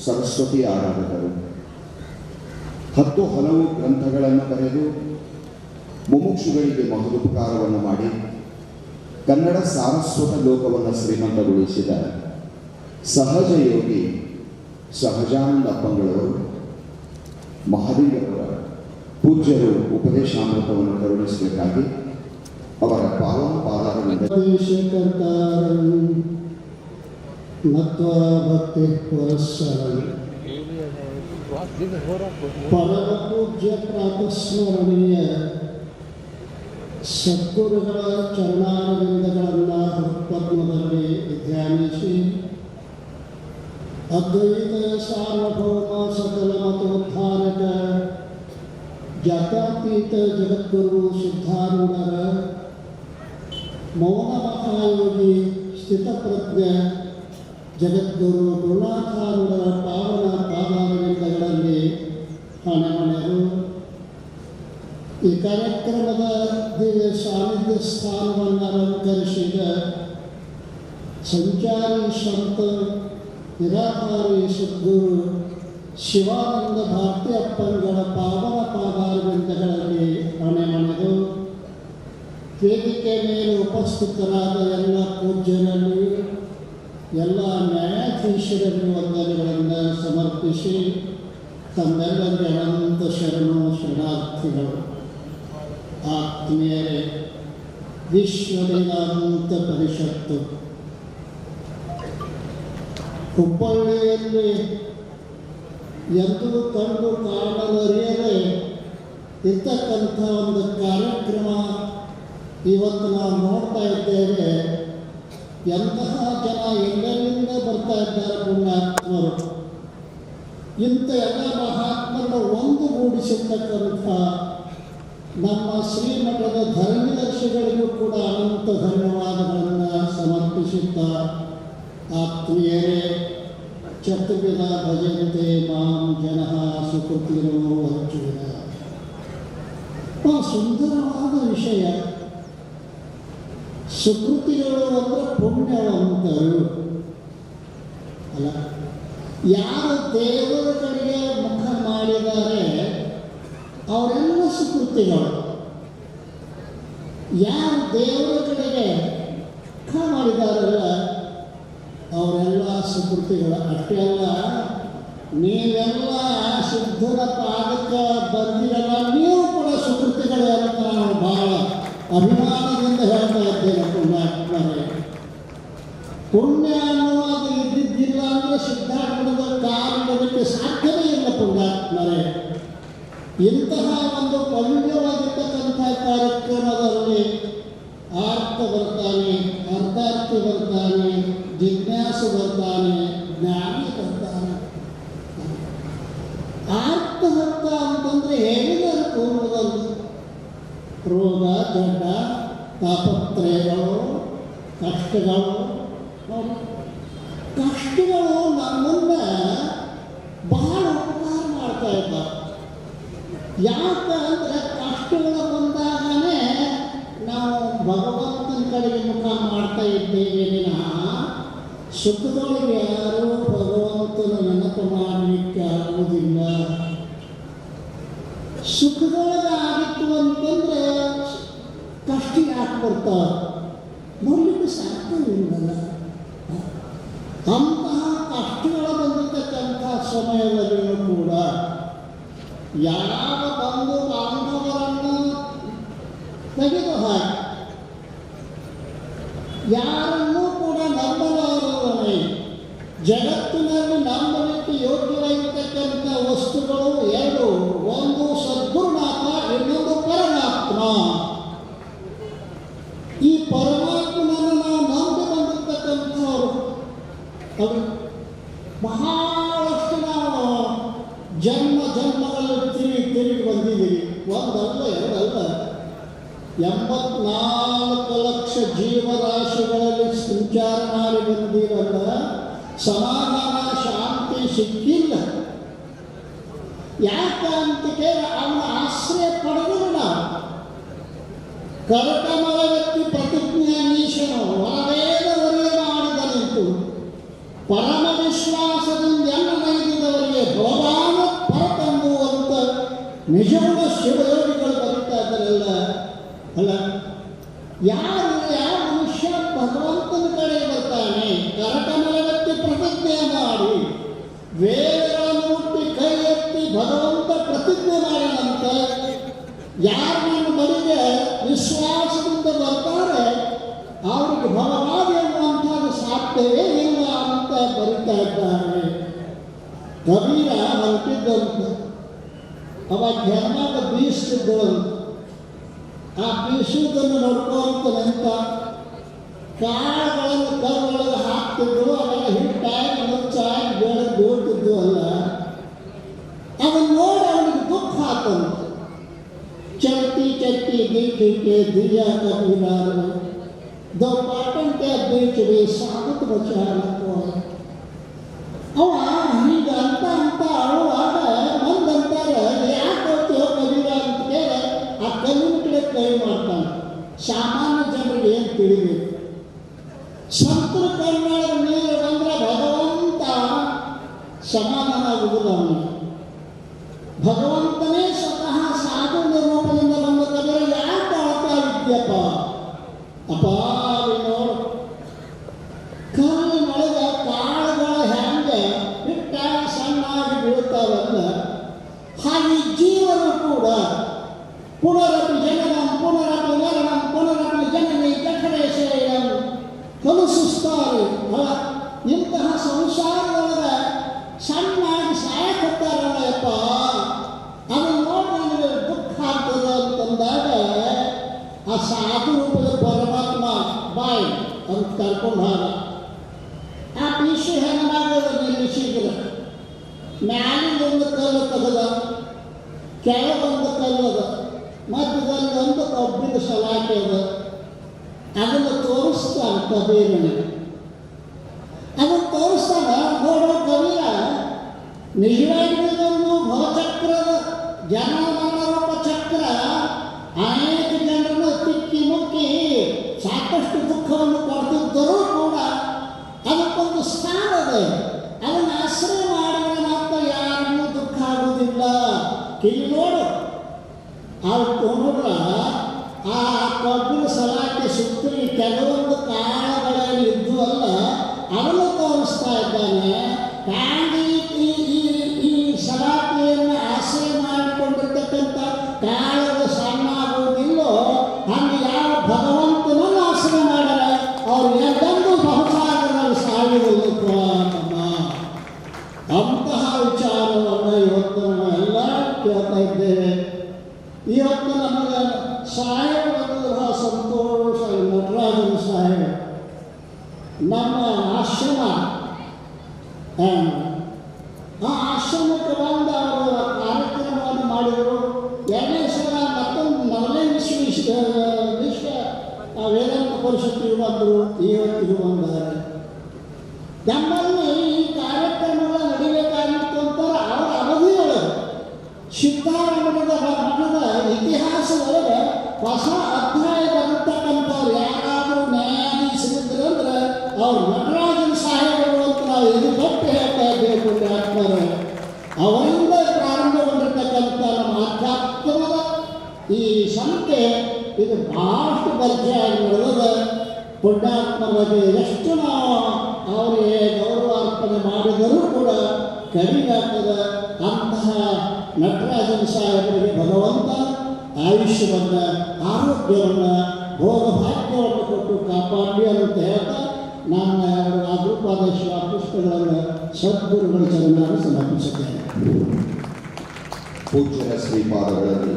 ಸರಸ್ವತಿ ಆರಾಧಕರು. 10 ಹಲವು ಗ್ರಂಥಗಳನ್ನು ಬರೆದು ಮುಮುಕ್ಷುಗಳಿಗೆ ಮಹದುಪಕಾರವನ್ನು ಮಾಡಿ ಕನ್ನಡ ಸಾರಸ್ವತ ಲೋಕವನ್ನು ಶ್ರೀಮಂತಗೊಳಿಸಿದ ಸಹಜ ಯೋಗಿ ಸಹಜಾನಂದ ಅಪ್ಪಂಗಳವರು ಮಹದೇವರವರ ಪೂಜ್ಯರು ಉಪದೇಶಾಮೃತವನ್ನು ಕರುಣಿಸಬೇಕಾಗಿ ಅವರ ಪಾವನ ಪಾದಾರವಿಂದ ಭಕ್ತಿ ಪುರಸ್ಸರಂ ಪರಮ ಪೂಜ್ಯ ಪ್ರಾತಸ್ಮರಣೀಯ ಸದ್ಗುರುಗಳ ಚರಣಾರವಿಂದಗಳನ್ನು ಹೃತ್ಪದ್ಮದಲ್ಲಿ ಧ್ಯಾನಿಸಿ ಅದ್ವೈತ ಸಾರ್ವಭೌಮ ಸಕಲ ಮತೋದ್ಧಾರಕ ಜಾತ್ಯತೀತ ಜಗದ್ಗುರು ಸಿದ್ಧಾರೂಢರ ಮೌನ ಮಹಾಯೋಗಿ ಸ್ಥಿತಪ್ರಜ್ಞ ಜಗದ್ಗುರು ಗುರುನಾಥಾರೂಢರ ಪಾವನ ಪಾದಾರವಿಂದಗಳಲ್ಲಿ ಹಣಮಣರು. ಈ ಕಾರ್ಯಕ್ರಮದ ದಿವ್ಯ ಸಾನ್ನಿಧ್ಯ ಸ್ಥಾನವನ್ನು ಅಲಂಕರಿಸಿದ ಸಂಚಾರಿ ಸಂತ ನಿರಾಕಾರಿ ಸದ್ಗುರು ಶಿವಾನಂದ ಭಾರತಿ ಅಪ್ಪಂಗಳ ಪಾವನ ಪಾದಾರವಿಂದಗಳಲ್ಲಿ ಹಣೆಮಣೆದು ವೇದಿಕೆ ಮೇಲೆ ಉಪಸ್ಥಿತರಾದ ಎಲ್ಲ ಪೂಜ್ಯರಲ್ಲಿ ಎಲ್ಲ ನ್ಯಾಯಾಧೀಶರಲ್ಲಿ ವಂದನೆಗಳನ್ನು ಸಮರ್ಪಿಸಿ ತಮ್ಮೆಲ್ಲರಿಗೆ ಅನಂತ ಶರಣಾರ್ಥಿಗಳು. ಆತ್ಮೀಯರೇ, ವಿಶ್ವ ವೇದಾಂತ ಪರಿಷತ್ತು ಹುಬ್ಬಳ್ಳಿಯಲ್ಲಿ ಎಂದು ಕಂಡು ಕಾಣಲರಿಯದೆ ಇರ್ತಕ್ಕಂಥ ಒಂದು ಕಾರ್ಯಕ್ರಮ ಇವತ್ತು ನಾವು ನೋಡ್ತಾ ಇದ್ದೇವೆ. ಎಂತಹ ಜನ ಎಲ್ಲೆಲ್ಲಿಂದ ಬರ್ತಾ ಇದ್ದಾರೆ ಪುಣ್ಯಾತ್ಮರು. ಇಂಥ ಎಲ್ಲ ಮಹಾತ್ಮರನ್ನು ಒಂದುಗೂಡಿಸಿರ್ತಕ್ಕಂಥ ನಮ್ಮ ಶ್ರೀಮಠದ ಧರ್ಮದರ್ಶಿಗಳಿಗೂ ಕೂಡ ಅನಂತ ಧನ್ಯವಾದಗಳನ್ನು ಸಮರ್ಪಿಸುತ್ತಾ, ಆತ್ಮೀಯರೇ, ಚತುರ್ವಿಧ ಭಜಂತೆ ಮಾಂ ಜನಃ ಸುಕೃತಿರೋ ಅರ್ಜುನ. ಸುಂದರವಾದ ವಿಷಯ. ಸುಕೃತಿಗಳು ಅಂದರೆ ಪುಣ್ಯವಂತರು ಅಲ್ಲ. ಯಾರು ದೇವರ ಕಡೆಗೆ ಮುಖ ಮಾಡಿದ್ದಾರೆ ಅವರೆಲ್ಲ ಸುಕೃತಿಗಳು. ಯಾರು ದೇವರ ಕಡೆಗೆ ಮುಖ ಮಾಡಿದಾರಲ್ಲ ಅವರೆಲ್ಲ ಸುಕೃತಿಗಳು. ಅಷ್ಟೇ ಅಲ್ಲ, ನೀವೆಲ್ಲ ಸಿದ್ಧರ ಪಾದಕ್ಕೆ ಬಂದಿರಲ್ಲ, ನೀವು ಕೂಡ ಸುಕೃತಿಗಳು ಅಂತ ನಾನು ಬಹಳ ಅಭಿಮಾನದಿಂದ ಹೇಳ್ತಾ ಇದ್ದೇನೆ. ಪುಣ್ಯಾತ್ಮರೇ, ಪುಣ್ಯ ಅನ್ನುವುದು ಇದ್ದಿದ್ದಿಲ್ಲ ಅಂದರೆ ಸಿದ್ಧಾರ್ಥದ ಕಾರಣಕ್ಕೆ ಸಾಧ್ಯವೇ ಇಲ್ಲ. ಪುಣ್ಯಾತ್ಮರೇ, ಇಂತಹ ಒಂದು ಪವಿತ್ರವಾಗಿರ್ತಕ್ಕಂಥ ಕಾರ್ಯಕ್ರಮದಲ್ಲಿ ಆರ್ಥ ಬರ್ತಾನೆ, ಅರ್ಧಾರ್ಥಿ ಬರ್ತಾನೆ, ಜಿಜ್ಞಾಸು ಬರ್ತಾನೆ, ಜ್ಞಾನಿ ಬರ್ತಾನೆ. ಆರ್ಥವರ್ತ ಅಂತಂದರೆ ಹೇಳಿದರೆ ಪೂರ್ವದಲ್ಲಿ ರೋಗ, ಗಡ್ಡ, ತಾಪತ್ರಯಗಳು, ಕಷ್ಟಗಳು. ಕಷ್ಟಗಳು ನಮ್ಮನ್ನ ಬಹಳ ಉಪಕಾರ ಮಾಡ್ತಾ ಇದ್ದಾರೆ. ಯಾಕಂದರೆ ಕಷ್ಟಗಳು ಬಂದಾಗಲೇ ನಾವು ಭಗವಂತನ ಕಡೆಗೆ ಮುಖ ಮಾಡ್ತಾ ಇದ್ದೇವೆ ವಿನಃ ಸುಖದೊಳಗೆ ಯಾರೂ ಭಗವಂತನ ನೆನಪು ಮಾಡಲಿಕ್ಕೆ ಆಗುವುದಿಲ್ಲ. ಸುಖದೊಳಗೆ ಆಗಿತ್ತು ಅಂತಂದರೆ ಕಷ್ಟ ಯಾಕೆ ಬರ್ತಾರೆ ನೋಡಲಿಕ್ಕೆ ಸಾಧ್ಯವಿಲ್ಲಲ್ಲ. ಅಂತಹ ಕಷ್ಟಗಳು ಬಂದಿರತಕ್ಕಂಥ ಸಮಯದಲ್ಲಿಯೂ ಕೂಡ ಯಾವ ಬಂಧು ಬಾಂಧವರನ್ನು ತೆಗೆದು ಹಾಕಿ ಯಾರನ್ನೂ ಕೂಡ ನಂಬಲಾರವನೇ. ಜಗತ್ತಿನಲ್ಲಿ ನಂಬಲಿಕ್ಕೆ ಯೋಗ್ಯವಾಗಿರ್ತಕ್ಕಂಥ ವಸ್ತುಗಳು ಎರಡು, ಒಂದು ಸದ್ಗುರುನಾಥ, ಇನ್ನೊಂದು ಪರಮಾತ್ಮ. ಈ ಪರಮಾತ್ಮನನ್ನು ನಾವು ನಂಬಿ ಬಂದಿರ್ತಕ್ಕಂಥವ್ರು ಅವರು ಬಹಳಷ್ಟು ನಾವು ಜನ್ಮಗಳಲ್ಲಿ ತಿರುಗಿ ಬಂದಿದ್ದೀವಿ. ಒಂದಲ್ಲ ಎರಡಲ್ಲ, 84 ಲಕ್ಷ ಜೀವರಾಶಿಗಳಲ್ಲಿ ಸಂಚಾರ ಮಾಡಿ ಬಂದಿರಲ್ಲ. ಸಮಾಧಾನ ಶಾಂತಿ ಸಿಕ್ಕಿಲ್ಲ. ಯಾಕಂತಕ್ಕೆ ಅವನ ಆಶ್ರಯ ಪಡೆದಿಲ್ಲ. ಕರಕಮಲ ವ್ಯಕ್ತಿ ಪ್ರತಿಜ್ಞೆ ನೀಶನು ವರವೇದ ವರೇ ಮಾಡಿದನಿತ್ತು. ಪರಮ ವಿಶ್ವಾಸದಿಂದ ಎಲ್ಲ ಯಾವ ಮನುಷ್ಯ ಭಗವಂತನ ಕಡೆ ಬರ್ತಾನೆ, ಕರಕಮಲಗತ್ತಿ ಪ್ರತಿಜ್ಞೆ ಮಾಡಿ ವೇದಗಳನ್ನು ಮುಟ್ಟಿ ಕೈ ಎತ್ತಿ ಭಗವಂತ ಪ್ರತಿಜ್ಞೆ ಮಾಡಿದಂತೆ ಯಾರು ನನ್ನ ಬಳಿಗೆ ವಿಶ್ವಾಸದಿಂದ ಬರ್ತಾರೆ ಅವ್ರಿಗೆ ಭಗವಾದ ಎನ್ನುವಂಥದ್ದು ಸಾಧ್ಯವೇ ಇಲ್ಲ ಅಂತ ಬರೀತಾ ಇದ್ದಾರೆ. ಕಬೀರ ಹೊರಟಿದ್ದಂತ ಅವಾಗ ಹೆಣ್ಣಾಗ ಬೀಸ್ತಿದ್ದವಂತ. ಆ ಬೀಸುವುದನ್ನು ನೋಡ್ಕೊಂತ ನಿಂತ ಕಾಳುಗಳನ್ನು ಕರುಗಳಿಗೆ ಹಾಕ್ತಿದ್ರು. ಅವೆಲ್ಲ ಹಿಟ್ಟಾಗಿ ಮುಚ್ಚಾಗಿ ಬೆಳೆದು ಬೀಳ್ತಿದ್ವು ಅಲ್ಲ. ಅದನ್ನು ನೋಡಿ ಅವನಿಗೆ ದುಃಖ ಆತಂತ. चलती चलती देखी के दिया कबीरार दो पाटन के बीच में स्वागत बचा रखो. ಅವ ಹೀಗ ಅಂತ ಅಳುವಾಗ ಮಂದಂತಾರೆ ಯಾಕೆ ಹೋಗ್ತೀವೋ ಕಬೀರ ಅಂತ ಕೇಳಿ ಆ ಕಲ್ಲಿನ ಕಡೆ ಕೈ ಮಾಡ್ತಾನೆ. ಸಾಮಾನ್ಯ ಜನರಿಗೆ ಏನು ತಿಳಿಬೇಕು, ಸಂತರ ಕಣ್ಣಾಳ ನೀರು ಬಂದರೆ ಭಗವಂತ ಸಮಾಧಾನ ಆಗುವುದಿಲ್ಲ. ಅವನಿಗೆ ಭಗವಂತನೇ ಸ್ವತಃ ಸಾಧುವಿನ ರೂಪದಿಂದ ಬಂದ ಕಬೀರ ಯಾಕೆ ಅಳ್ತಾ ಇದ್ಯಪ್ಪ ಅಪ್ಪ ನೋಡು, ಕಲ್ಲಿನೊಳಗ ಕಾಳುಗಳ ಹೆಂಗೆ ಹಿಟ್ಟಾಗಿ ಸಣ್ಣಾಗಿ ಬೀಳ್ತಾವಲ್ಲ ಹಾಗೆ ಜೀವನು ಕೂಡ ಪುನರಪಿ ಜನನಂ ಪುನರಪಿ ಮರಣಂ ಪುನರಪಿ ಜನನಿ ಜಠರೇಶಯಂ ಕಲುಸುಸ್ತಾರೆ. ಇಂತಹ ಸಂಸಾರದೊಳಗ ಸಣ್ಣಾಗಿ ಸಾಯಕತ್ತಾರಲ್ಲಪ್ಪ, ಅದನ್ನು ನೋಡಿ ನನಗೆ ದುಃಖ ಆಗ್ತದೆ ಅಂತಂದಾಗ ಆ ಸಾಧು ರೂಪದ ಪರಮಾತ್ಮ ಬಾಯ್ ಅಂತ ಕರ್ಕೊಂಡು ಹೋದ. ಆ ಪೀಸು ಹೆಣ್ಣಾಗೋದು ನಿಲ್ಲಿಸಿದ್ರೆ ಮ್ಯಾಲಿಂದೊಂದು ಕಲ್ಲು ತೆಗೆದ, ಕೆಳಗೊಂದು ಕಲ್ಲದ, ಮಧ್ಯದಲ್ಲಿ ಒಂದು ಕಬ್ಬಿನ ಸಲಾಕೆ ಅದ. ಅದನ್ನು ತೋರಿಸ್ತಾನೆ ಕಬೀರನಿಗೆ. ಅದನ್ನು ತೋರಿಸ್ತಾನ ನೋಡೋ ಕಬೀರ ನಿಜವಾಗಿ ಇದೊಂದು ಭವಚಕ್ರದ ಜನಮಾನರೂಪ ಚಕ್ರ ಅನೇಕ ಜನರನ್ನು ತಿಕ್ಕಿ ಮುಕ್ಕಿ ಸಾಕಷ್ಟು ದುಃಖವನ್ನು ಕೊಡ್ತಿದ್ದರೂ ಕೂಡ ಅದಕ್ಕೊಂದು ಸ್ಥಾನ ಇದೆ. ಅದನ್ನು ಆಶ್ರಯ ಮಾಡಿದ್ರೆ ಮಾತ್ರ ಯಾರಿಗೂ ದುಃಖ ಆಗುವುದಿಲ್ಲ. ಇಲ್ಲಿ ನೋಡು ಅವ್ರು ನೋಡ್ರ ಆ ಕಬ್ಬಿನ ಸಲಾಕೆ ಸುತ್ತಲಿ ಕೆಲವೊಂದು ಕಾಳಗಳಲ್ಲಿ ಇದ್ದು ಅಲ್ಲ ಅವನು ತೋರಿಸ್ತಾ ಇದ್ದಾನೆ. ಈ ಸಲಾಕೆಯನ್ನು ಆಶ್ರಯ ಮಾಡಿಕೊಂಡಿರ್ತಕ್ಕಂಥ ಕಾಳದ ಸಣ್ಣ ಆಗುವುದಿಲ್ಲೋ ಹಂಗೆ ಯಾವ ಭಗವಂತನನ್ನು ಆಶ್ರಯ ಮಾಡ್ಯಾರ ಅವ್ರು ಎಂದೆಂದೂ ಬಹುಸಾಗರದಲ್ಲಿ ಸಾಯುವುದಿಲ್ಲ. ಅಂತಹ ವಿಚಾರವನ್ನು ಇವತ್ತು ನಾವೆಲ್ಲ ಕೇಳ್ತಾ ಇದ್ದೇವೆ. ಇವತ್ತು ನಮಗೆ ಸಾಹೇಬರು ಬಹಳ ಸಂತೋಷ. ನಟರಾಜನ ಸಾಹೇಬ ನಮ್ಮ ಆಶ್ರಮ, ಆ ಆಶ್ರಮಕ್ಕೆ ಬಂದು ಅವರು ಕಾರ್ಯಕ್ರಮವನ್ನು ಮಾಡಿದರು. ಎರಡನೇ ಸಲ ಮತ್ತೊಂದು ಮೊದಲನೇ ವಿಶ್ವ ವೇದಾಂತ ಪರಿಷತ್ತಿಗೆ ಬಂದರು, ಇವತ್ತಿಗೂ ಬಂದಾರೆ. ನಮ್ಮಲ್ಲಿ ಈ ಕಾರ್ಯಕ್ರಮಗಳು ನಡಿಬೇಕಾಗಿತ್ತು ಅಂತಾರೆ ಅವರ ಅವಧಿಯೊಳಗೆ. ಸಿದ್ಧಾರಮಠದ ಮಠದ ಇತಿಹಾಸದೊಳಗೆ ಹೊಸ ಅಧ್ಯಾಯ ಬರತಕ್ಕಂಥವ್ರು ಯಾರಾದರೂ ನ್ಯಾಯಾಧೀಶರಿದ್ರು ಅಂದ್ರೆ ಅವ್ರು ನಟರಾಜನ ಸಾಹೇಬರು ಅಂತ ನಾವು ಇದು ಕೊಟ್ಟು ಹೇಳ್ತಾ ಇದ್ದೇವೆ. ಪುಣ್ಯಾತ್ಮರು ಅವರಿಂದ ಪ್ರಾರಂಭಗೊಂಡಿರ್ತಕ್ಕಂಥ ನಮ್ಮ ಆಧ್ಯಾತ್ಮದ ಈ ಸಂಖ್ಯೆ ಇದು ಬಹಳಷ್ಟು ಪರಿಚಯವಾಗಿ ನಡೆದ. ಪುಣ್ಯಾತ್ಮರ ಬಗ್ಗೆ ಎಷ್ಟು ನಾವು ಅವರಿಗೆ ಗೌರವ ಅರ್ಪಣೆ ಮಾಡಿದರೂ ಕೂಡ ಕಡಿಮೆಯಾಗ್ತದೆ. ಅಂತಹ ನಟರಾಜನ ಸಾಹೇಬರಿಗೆ ಭಗವಂತ ಆಯುಷ್ಯವನ್ನು, ಆರೋಗ್ಯವನ್ನು, ಭೋಗಭಾಗ್ಯವನ್ನು ಕೊಟ್ಟು ಕಾಪಾಡಿ ಅಂತ ಹೇಳ್ತಾ ನನ್ನ ಅಗ್ರಪಾದ ಪುಸ್ತಕಗಳನ್ನು ಸದ್ಗುರುಗಳ ಚರಣವನ್ನು ಸಮರ್ಪಿಸುತ್ತೇನೆ. ಪೂಜ್ಯರ ಶ್ರೀಪಾದಗಳಲ್ಲಿ